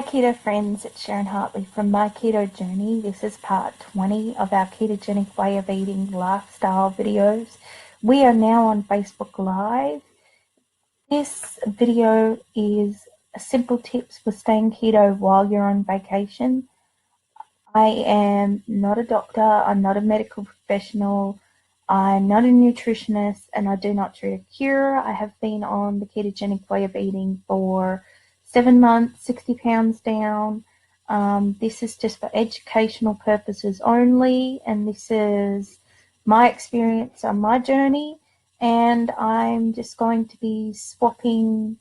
Hi Keto friends, it's Sharon Hartley from My Keto Journey. This is part 20 of our ketogenic way of eating lifestyle videos. We are now on Facebook Live. This video is simple tips for staying keto while you're on vacation. I am not a doctor, I'm not a medical professional, I'm not a nutritionist, and I do not treat a cure. I have been on the ketogenic way of eating for 7 months, 60 pounds down. This is just for educational purposes only, and this is my experience on my journey, and I'm just going to be swapping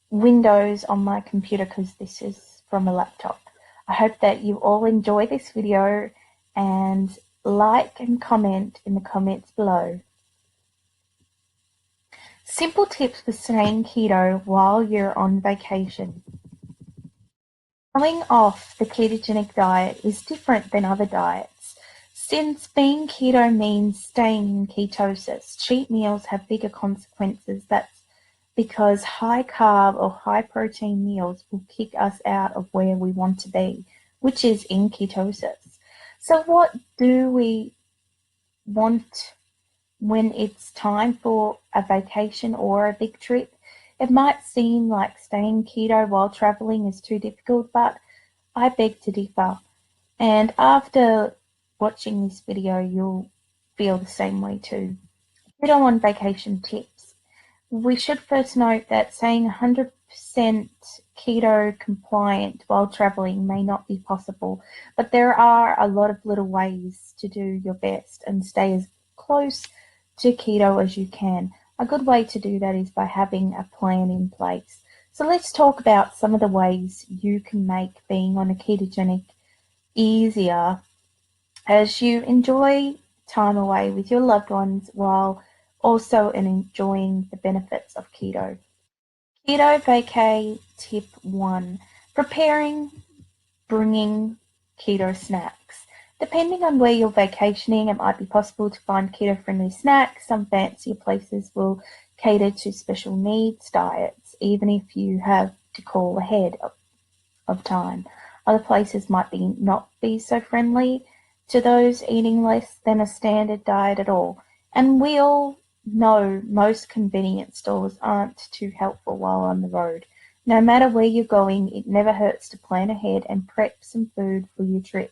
windows on my computer because this is from a laptop. I hope that you all enjoy this video and like and comment in the comments below. Simple tips for staying keto while you're on vacation. Coming off the ketogenic diet is different than other diets. Since being keto means staying in ketosis, cheat meals have bigger consequences. That's because high carb or high protein meals will kick us out of where we want to be, which is in ketosis. So what do we want when it's time for a vacation or a big trip? It might seem like staying keto while traveling is too difficult, but I beg to differ. And after watching this video, you'll feel the same way too. Keto on vacation tips. We should first note that staying 100% keto compliant while traveling may not be possible, but there are a lot of little ways to do your best and stay as close to keto as you can. A good way to do that is by having a plan in place. So let's talk about some of the ways you can make being on a ketogenic easier as you enjoy time away with your loved ones while also enjoying the benefits of keto. Keto Vacay Tip 1. Bringing keto snacks. Depending on where you're vacationing, it might be possible to find keto-friendly snacks. Some fancier places will cater to special needs diets, even if you have to call ahead of time. Other places might not be so friendly to those eating less than a standard diet at all. And we all know most convenience stores aren't too helpful while on the road. No matter where you're going, it never hurts to plan ahead and prep some food for your trip.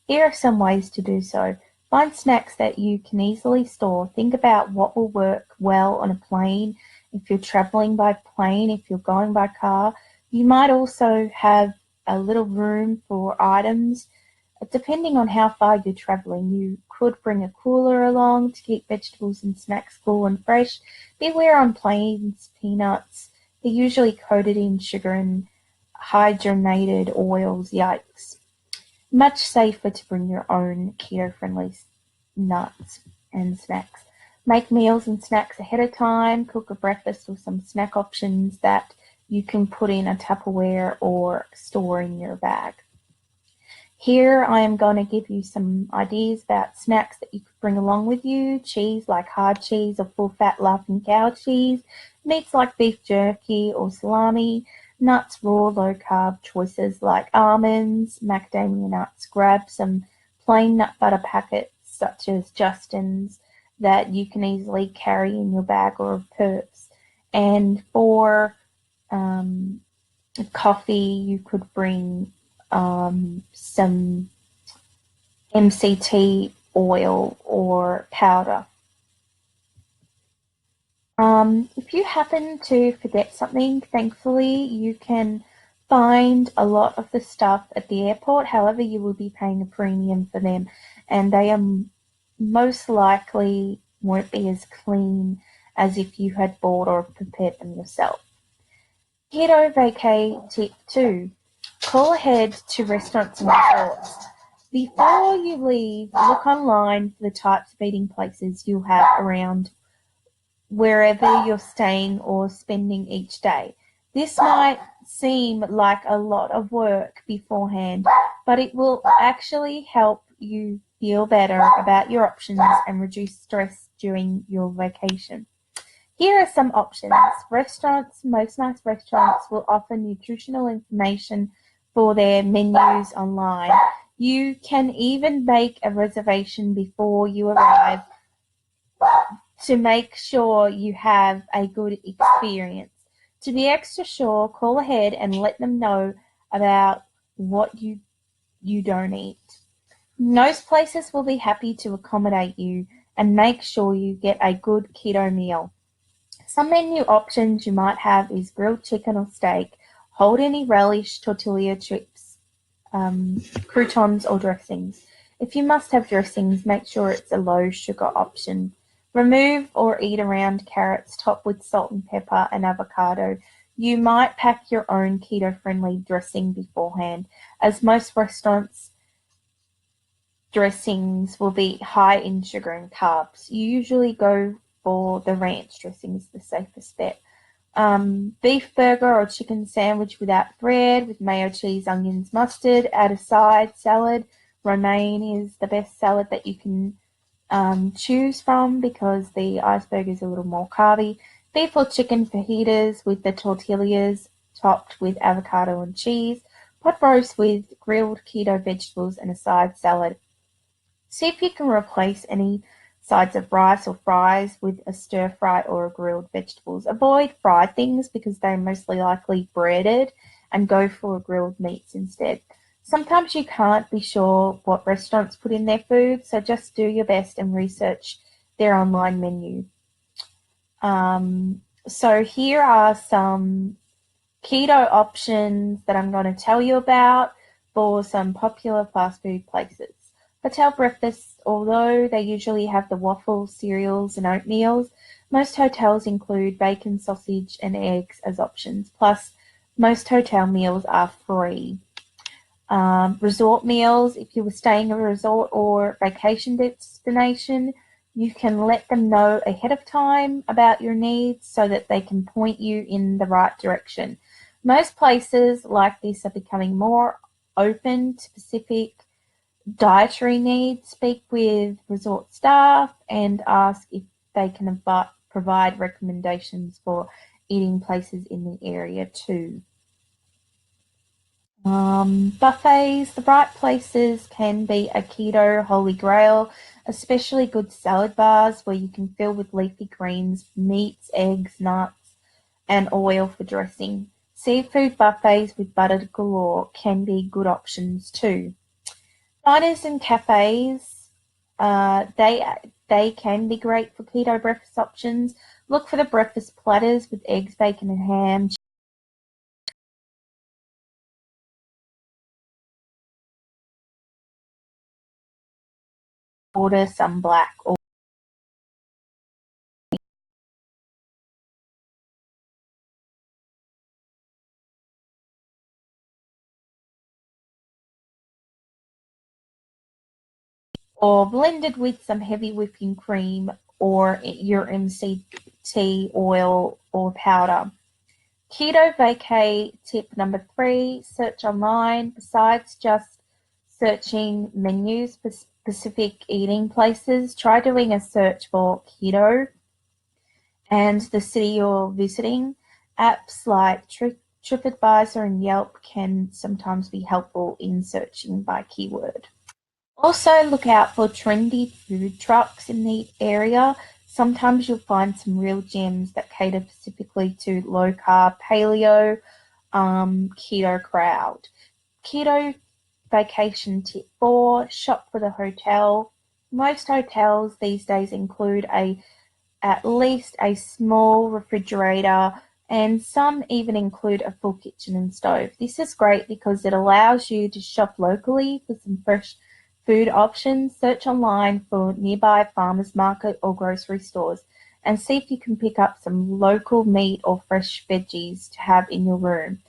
Here are some ways to do so. Find snacks that you can easily store. Think about what will work well on a plane. If you're traveling by plane, if you're going by car, you might also have a little room for items. Depending on how far you're traveling, you could bring a cooler along to keep vegetables and snacks cool and fresh. Beware on planes, peanuts. They're usually coated in sugar and hydrogenated oils. Yikes. Much safer to bring your own keto-friendly nuts and snacks. Make meals and snacks ahead of time. Cook a breakfast or some snack options that you can put in a Tupperware or store in your bag. Here I am going to give you some ideas about snacks that you could bring along with you. Cheese like hard cheese or full-fat laughing cow cheese. Meats like beef jerky or salami. Nuts, raw, low-carb choices like almonds, macadamia nuts. Grab some plain nut butter packets such as Justin's that you can easily carry in your bag or purse. And for coffee, you could bring some MCT oil or powder. If you happen to forget something, thankfully you can find a lot of the stuff at the airport. However, you will be paying a premium for them, and they are most likely won't be as clean as if you had bought or prepared them yourself. Keto Vacay Tip 2. Call ahead to restaurants and resorts. Before you leave, look online for the types of eating places you'll have around wherever you're staying or spending each day. This might seem like a lot of work beforehand, but it will actually help you feel better about your options and reduce stress during your vacation. Here are some options. Most nice restaurants will offer nutritional information for their menus online. You can even make a reservation before you arrive to make sure you have a good experience. To be extra sure, call ahead and let them know about what you don't eat. Most places will be happy to accommodate you and make sure you get a good keto meal. Some menu options you might have is grilled chicken or steak, hold any relish, tortilla chips, croutons or dressings. If you must have dressings, make sure it's a low sugar option. Remove or eat around carrots topped with salt and pepper and avocado. You might pack your own keto-friendly dressing beforehand, as most restaurants' dressings will be high in sugar and carbs. You usually go for the ranch dressing is the safest bet. Beef burger or chicken sandwich without bread with mayo, cheese, onions, mustard. Add a side salad. Romaine is the best salad that you can choose from because the iceberg is a little more carby. Beef or chicken fajitas with the tortillas topped with avocado and cheese. Pot roast with grilled keto vegetables and a side salad. See if you can replace any sides of rice or fries with a stir fry or a grilled vegetables. Avoid fried things because they're mostly likely breaded and go for grilled meats instead. Sometimes you can't be sure what restaurants put in their food, so just do your best and research their online menu. So here are some keto options that I'm going to tell you about for some popular fast food places. Hotel breakfasts, although they usually have the waffles, cereals, and oatmeals, most hotels include bacon, sausage, and eggs as options. Plus, most hotel meals are free. Resort meals, if you were staying at a resort or vacation destination, you can let them know ahead of time about your needs so that they can point you in the right direction. Most places like this are becoming more open to specific dietary needs. Speak with resort staff and ask if they can provide recommendations for eating places in the area too. Buffets, the right places can be a keto holy grail, especially good salad bars where you can fill with leafy greens, meats, eggs, nuts, and oil for dressing. Seafood buffets with butter galore can be good options too. Diners and cafes, they can be great for keto breakfast options. Look for the breakfast platters with eggs, bacon, and ham. Order some black or blended with some heavy whipping cream or your MCT oil or powder. Keto vacay tip number 3, search online. Besides just searching menus for specific eating places, try doing a search for keto and the city you're visiting. Apps like TripAdvisor and Yelp can sometimes be helpful in searching by keyword. Also, look out for trendy food trucks in the area. Sometimes you'll find some real gems that cater specifically to low-carb, paleo, keto crowd. Keto vacation tip 4, shop for the hotel. Most hotels these days include at least a small refrigerator, and some even include a full kitchen and stove. This is great because it allows you to shop locally for some fresh food options. Search online for nearby farmers market or grocery stores and see if you can pick up some local meat or fresh veggies to have in your room.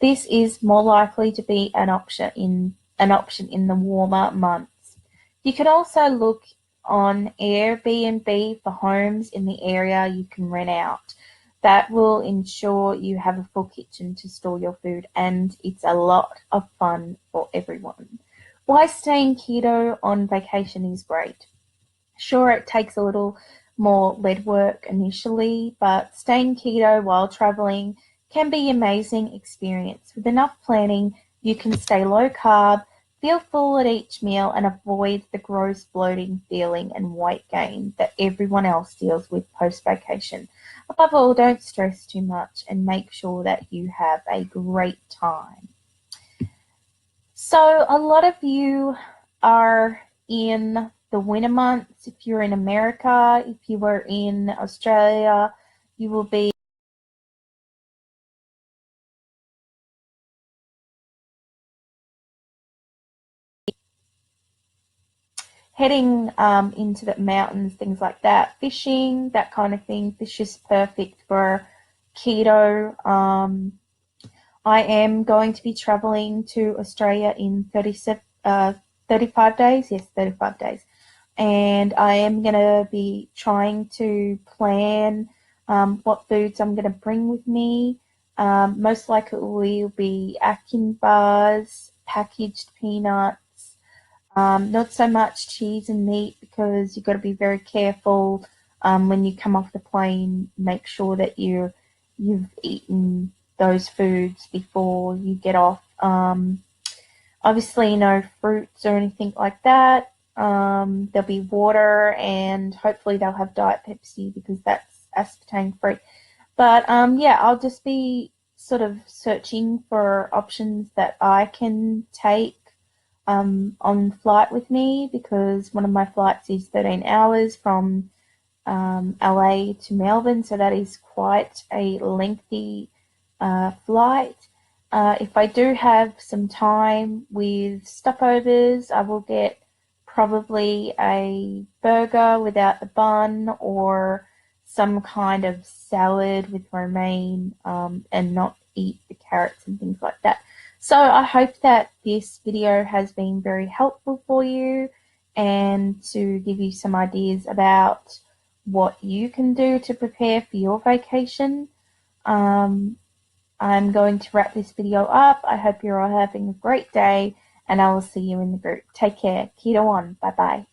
This is more likely to be an option in the warmer months. You can also look on Airbnb for homes in the area you can rent out. That will ensure you have a full kitchen to store your food, and it's a lot of fun for everyone. Why staying keto on vacation is great. Sure, it takes a little more lead work initially, but staying keto while traveling can be an amazing experience. With enough planning, you can stay low carb, feel full at each meal, and avoid the gross bloating feeling and weight gain that everyone else deals with post-vacation. Above all, don't stress too much and make sure that you have a great time. So a lot of you are in the winter months. If you're in America, if you were in Australia, you will be heading into the mountains, things like that, fishing, that kind of thing. Fish is perfect for keto. I am going to be traveling to Australia in 35 days. Yes, 35 days. And I am going to be trying to plan what foods I'm going to bring with me. Most likely will be Atkins bars, packaged peanuts, not so much cheese and meat because you've got to be very careful when you come off the plane. Make sure that you've eaten those foods before you get off. Obviously, no fruits or anything like that. There'll be water, and hopefully they'll have Diet Pepsi because that's aspartame free. But yeah, I'll just be sort of searching for options that I can take on flight with me, because one of my flights is 13 hours from LA to Melbourne, so that is quite a lengthy flight. If I do have some time with stopovers, I will get probably a burger without the bun or some kind of salad with romaine and not eat the carrots and things like that. So I hope that this video has been very helpful for you and to give you some ideas about what you can do to prepare for your vacation. I'm going to wrap this video up. I hope you're all having a great day, and I will see you in the group. Take care. Keto on. Bye-bye.